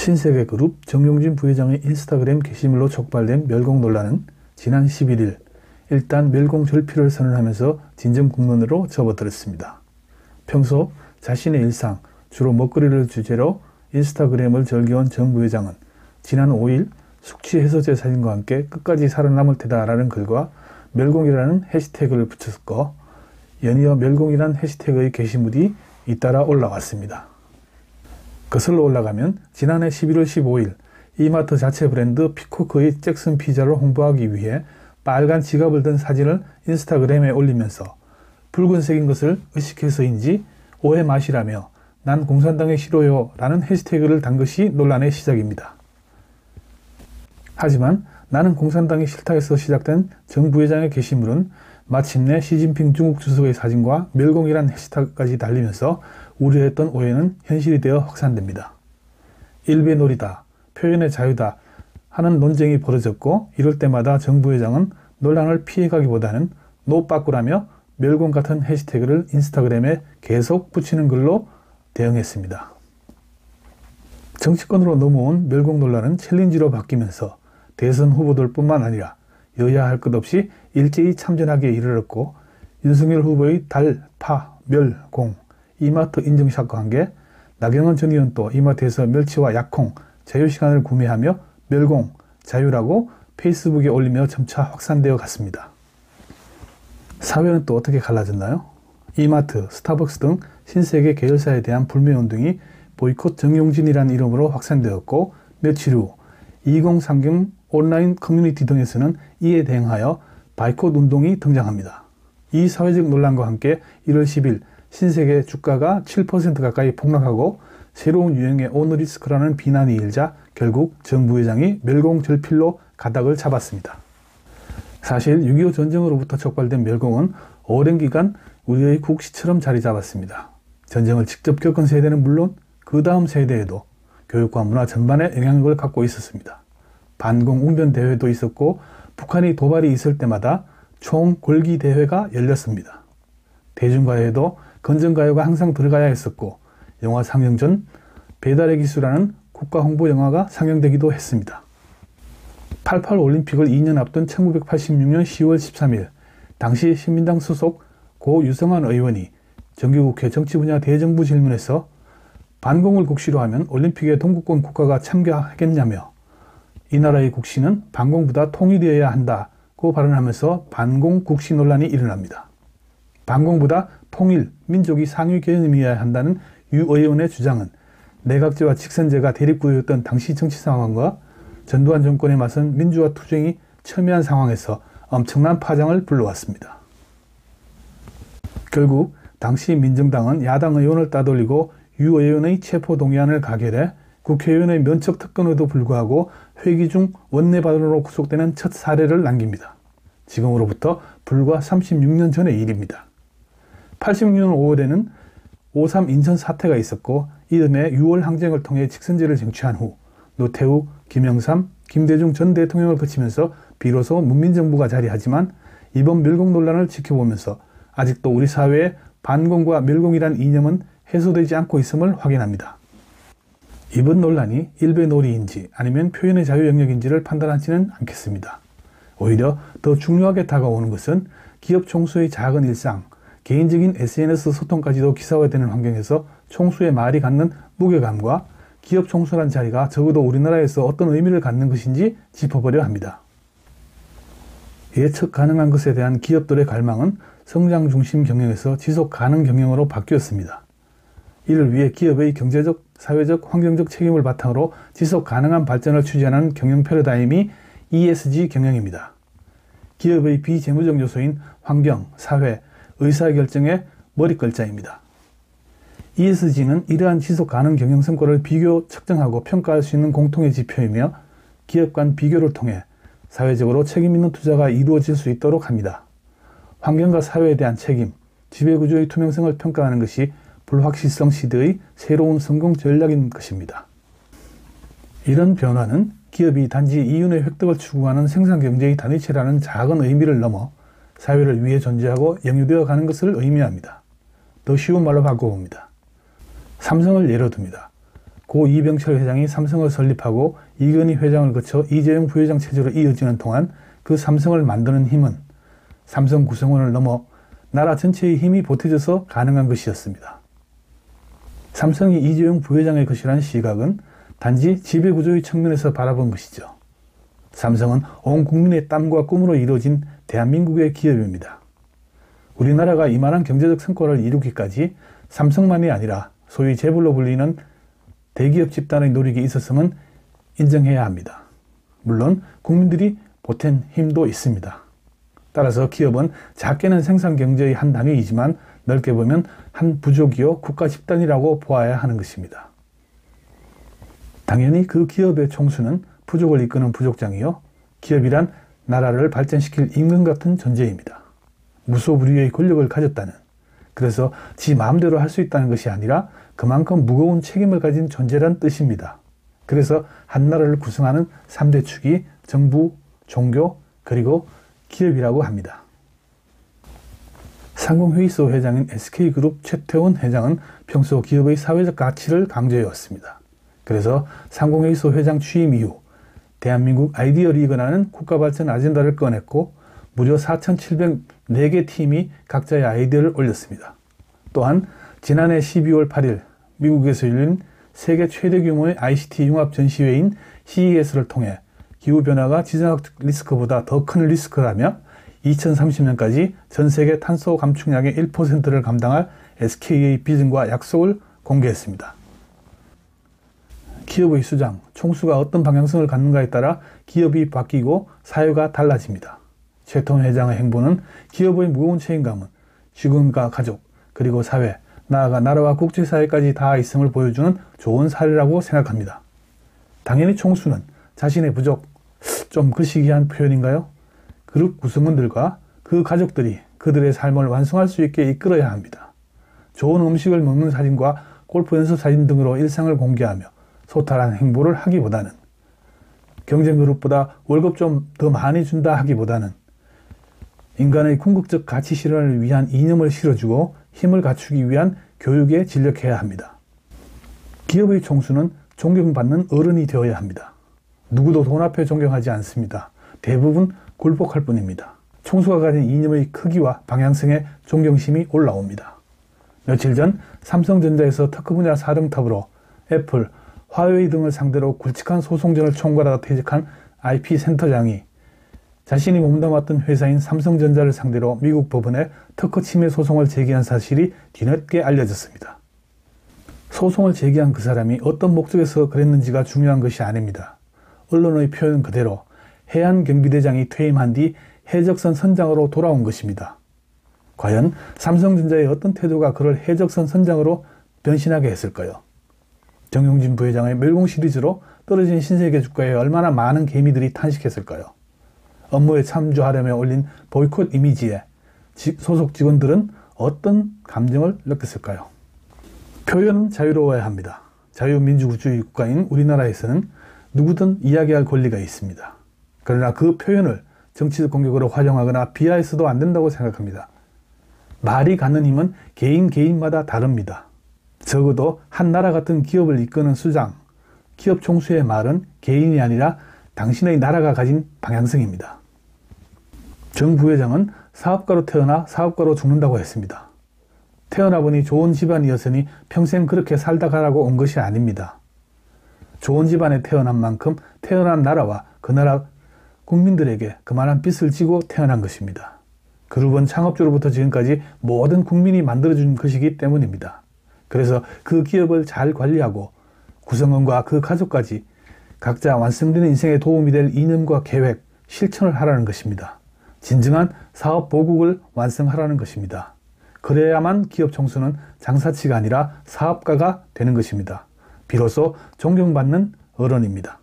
신세계그룹 정용진 부회장의 인스타그램 게시물로 촉발된 멸공 논란은 지난 11일 일단 멸공 절필을 선언하면서 진정 국면으로 접어들었습니다. 평소 자신의 일상, 주로 먹거리를 주제로 인스타그램을 즐겨온 정 부회장은 지난 5일 숙취 해소제 사진과 함께 끝까지 살아남을 테다라는 글과 멸공이라는 해시태그를 붙였고 연이어 멸공이라는 해시태그의 게시물이 잇따라 올라왔습니다. 거슬러 올라가면 지난해 11월 15일 이마트 자체 브랜드 피코크의 잭슨 피자를 홍보하기 위해 빨간 지갑을 든 사진을 인스타그램에 올리면서 붉은색인 것을 의식해서인지 오해 마시라며 난 공산당이 싫어요 라는 해시태그를 단 것이 논란의 시작입니다. 하지만 나는 공산당이 싫다에서 시작된 정 부회장의 게시물은 마침내 시진핑 중국 주석의 사진과 멸공이란 해시태그까지 달리면서 우려했던 오해는 현실이 되어 확산됩니다. 일배놀이다, 표현의 자유다 하는 논쟁이 벌어졌고 이럴 때마다 정 부회장은 논란을 피해가기보다는 노빠꾸라며 멸공 같은 해시태그를 인스타그램에 계속 붙이는 글로 대응했습니다. 정치권으로 넘어온 멸공 논란은 챌린지로 바뀌면서 대선 후보들뿐만 아니라 여야 할 것 없이 일제히 참전하기에 이르렀고 윤석열 후보의 달, 파, 멸, 공, 이마트 인증샷과 함께 나경원 전 의원도 이마트에서 멸치와 약콩, 자유시간을 구매하며 멸공, 자유라고 페이스북에 올리며 점차 확산되어 갔습니다. 사회는 또 어떻게 갈라졌나요? 이마트, 스타벅스 등 신세계 계열사에 대한 불매운동이 보이콧 정용진이라는 이름으로 확산되었고 며칠 후 2030 온라인 커뮤니티 등에서는 이에 대응하여 바이콧 운동이 등장합니다. 이 사회적 논란과 함께 1월 10일 신세계 주가가 7% 가까이 폭락하고 새로운 유행의 오너리스크라는 비난이 일자 결국 정 부회장이 멸공절필로 가닥을 잡았습니다. 사실 6.25 전쟁으로부터 촉발된 멸공은 오랜 기간 우리의 국시처럼 자리 잡았습니다. 전쟁을 직접 겪은 세대는 물론 그 다음 세대에도 교육과 문화 전반에 영향력을 갖고 있었습니다. 반공 웅변 대회도 있었고 북한이 도발이 있을 때마다 총 골기 대회가 열렸습니다. 대중가요에도 건전가요가 항상 들어가야 했었고 영화 상영 전 배달의 기수라는 국가 홍보 영화가 상영되기도 했습니다. 88 올림픽을 2년 앞둔 1986년 10월 13일 당시 신민당 소속 고 유성환 의원이 정기국회 정치분야 대정부 질문에서 반공을 국시로 하면 올림픽에 동구권 국가가 참가하겠냐며 이 나라의 국시는 반공보다 통일이어야 한다고 발언하면서 반공 국시 논란이 일어납니다. 반공보다 통일, 민족이 상위 개념이어야 한다는 유 의원의 주장은 내각제와 직선제가 대립구도였던 당시 정치 상황과 전두환 정권에 맞선 민주화 투쟁이 첨예한 상황에서 엄청난 파장을 불러왔습니다. 결국 당시 민정당은 야당 의원을 따돌리고 유 의원의 체포동의안을 가결해 국회의원의 면책 특권에도 불구하고 회기 중 원내반으로 구속되는 첫 사례를 남깁니다. 지금으로부터 불과 36년 전의 일입니다. 86년 5월에는 5.3 인천 사태가 있었고 이듬해 6월 항쟁을 통해 직선제를 쟁취한 후 노태우, 김영삼, 김대중 전 대통령을 거치면서 비로소 문민정부가 자리하지만 이번 멸공 논란을 지켜보면서 아직도 우리 사회에 반공과 멸공이란 이념은 해소되지 않고 있음을 확인합니다. 이번 논란이 일배놀이인지 아니면 표현의 자유 영역인지를 판단하지는 않겠습니다. 오히려 더 중요하게 다가오는 것은 기업 총수의 작은 일상, 개인적인 SNS 소통까지도 기사화되는 환경에서 총수의 말이 갖는 무게감과 기업 총수란 자리가 적어도 우리나라에서 어떤 의미를 갖는 것인지 짚어보려 합니다. 예측 가능한 것에 대한 기업들의 갈망은 성장 중심 경영에서 지속 가능 경영으로 바뀌었습니다. 이를 위해 기업의 경제적, 사회적, 환경적 책임을 바탕으로 지속 가능한 발전을 추진하는 경영 패러다임이 ESG 경영입니다. 기업의 비재무적 요소인 환경, 사회, 의사결정의 머리글자입니다. ESG는 이러한 지속 가능 경영 성과를 비교 측정하고 평가할 수 있는 공통의 지표이며 기업 간 비교를 통해 사회적으로 책임 있는 투자가 이루어질 수 있도록 합니다. 환경과 사회에 대한 책임, 지배구조의 투명성을 평가하는 것이 불확실성 시대의 새로운 성공 전략인 것입니다. 이런 변화는 기업이 단지 이윤의 획득을 추구하는 생산경제의 단위체라는 작은 의미를 넘어 사회를 위해 존재하고 영유되어 가는 것을 의미합니다. 더 쉬운 말로 바꿔봅니다. 삼성을 예로 듭니다. 고 이병철 회장이 삼성을 설립하고 이건희 회장을 거쳐 이재용 부회장 체제로 이어지는 동안 그 삼성을 만드는 힘은 삼성 구성원을 넘어 나라 전체의 힘이 보태져서 가능한 것이었습니다. 삼성이 이재용 부회장의 것이라는 시각은 단지 지배구조의 측면에서 바라본 것이죠. 삼성은 온 국민의 땀과 꿈으로 이루어진 대한민국의 기업입니다. 우리나라가 이만한 경제적 성과를 이루기까지 삼성만이 아니라 소위 재벌로 불리는 대기업 집단의 노력이 있었음은 인정해야 합니다. 물론 국민들이 보탠 힘도 있습니다. 따라서 기업은 작게는 생산경제의 한 단위이지만 넓게 보면 한 부족이요 국가 집단이라고 보아야 하는 것입니다. 당연히 그 기업의 총수는 부족을 이끄는 부족장이요 기업이란 나라를 발전시킬 임금 같은 존재입니다. 무소불위의 권력을 가졌다는, 그래서 지 마음대로 할 수 있다는 것이 아니라 그만큼 무거운 책임을 가진 존재란 뜻입니다. 그래서 한 나라를 구성하는 3대 축이 정부, 종교, 그리고 기업이라고 합니다. 상공회의소 회장인 SK그룹 최태원 회장은 평소 기업의 사회적 가치를 강조해왔습니다. 그래서 상공회의소 회장 취임 이후 대한민국 아이디어 리그라는 국가발전 아젠다를 꺼냈고 무려 4,704개 팀이 각자의 아이디어를 올렸습니다. 또한 지난해 12월 8일 미국에서 열린 세계 최대 규모의 ICT 융합 전시회인 CES를 통해 기후변화가 지정학 리스크보다 더 큰 리스크라며 2030년까지 전 세계 탄소 감축량의 1%를 감당할 SK의 비전과 약속을 공개했습니다. 기업의 수장, 총수가 어떤 방향성을 갖는가에 따라 기업이 바뀌고 사회가 달라집니다. 최태원 회장의 행보는 기업의 무거운 책임감은 직원과 가족, 그리고 사회, 나아가 나라와 국제사회까지 다 있음을 보여주는 좋은 사례라고 생각합니다. 당연히 총수는 자신의 부족, 좀 거시기한 표현인가요? 그룹 구성원들과 그 가족들이 그들의 삶을 완성할 수 있게 이끌어야 합니다. 좋은 음식을 먹는 사진과 골프 연습 사진 등으로 일상을 공개하며 소탈한 행보를 하기보다는, 경쟁그룹보다 월급 좀 더 많이 준다 하기보다는 인간의 궁극적 가치 실현을 위한 이념을 실어주고 힘을 갖추기 위한 교육에 진력해야 합니다. 기업의 총수는 존경받는 어른이 되어야 합니다. 누구도 돈 앞에 존경하지 않습니다. 대부분 굴복할 뿐입니다. 총수가 가진 이념의 크기와 방향성에 존경심이 올라옵니다. 며칠 전 삼성전자에서 특허 분야 4등탑으로 애플, 화웨이 등을 상대로 굵직한 소송전을 총괄하다 퇴직한 IP 센터장이 자신이 몸담았던 회사인 삼성전자를 상대로 미국 법원에 특허 침해 소송을 제기한 사실이 뒤늦게 알려졌습니다. 소송을 제기한 그 사람이 어떤 목적에서 그랬는지가 중요한 것이 아닙니다. 언론의 표현 그대로 해안경비대장이 퇴임한 뒤 해적선 선장으로 돌아온 것입니다. 과연 삼성전자의 어떤 태도가 그를 해적선 선장으로 변신하게 했을까요? 정용진 부회장의 멸공 시리즈로 떨어진 신세계 주가에 얼마나 많은 개미들이 탄식했을까요? 업무에 참조하려며 올린 보이콧 이미지에 소속 직원들은 어떤 감정을 느꼈을까요? 표현은 자유로워야 합니다. 자유민주주의 국가인 우리나라에서는 누구든 이야기할 권리가 있습니다. 그러나 그 표현을 정치적 공격으로 활용하거나 비하해서도 안 된다고 생각합니다. 말이 갖는 힘은 개인마다 다릅니다. 적어도 한 나라 같은 기업을 이끄는 수장, 기업 총수의 말은 개인이 아니라 당신의 나라가 가진 방향성입니다. 정 부회장은 사업가로 태어나 사업가로 죽는다고 했습니다. 태어나 보니 좋은 집안이었으니 평생 그렇게 살다 가라고 온 것이 아닙니다. 좋은 집안에 태어난 만큼 태어난 나라와 그 나라 국민들에게 그만한 빚을 지고 태어난 것입니다. 그룹은 창업주로부터 지금까지 모든 국민이 만들어준 것이기 때문입니다. 그래서 그 기업을 잘 관리하고 구성원과 그 가족까지 각자 완성되는 인생에 도움이 될 이념과 계획, 실천을 하라는 것입니다. 진정한 사업 보국을 완성하라는 것입니다. 그래야만 기업 총수는 장사치가 아니라 사업가가 되는 것입니다. 비로소 존경받는 어른입니다.